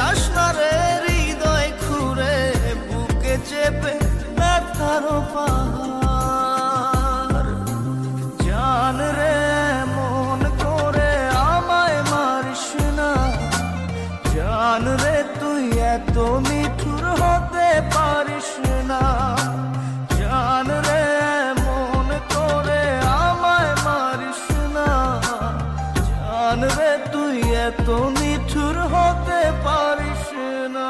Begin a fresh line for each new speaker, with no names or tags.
যাস না রে হৃদয় খুঁড়ে, বুকে চেপে ব্যথার পাহাড়। জান রে মন করে আমায় মারিস না, জান রে তুই এত নিঠুর হতে পারিস না। জান রে মন করে আমায় মারিস না, জান রে তুই এত নিঠুর হতে পারিস না।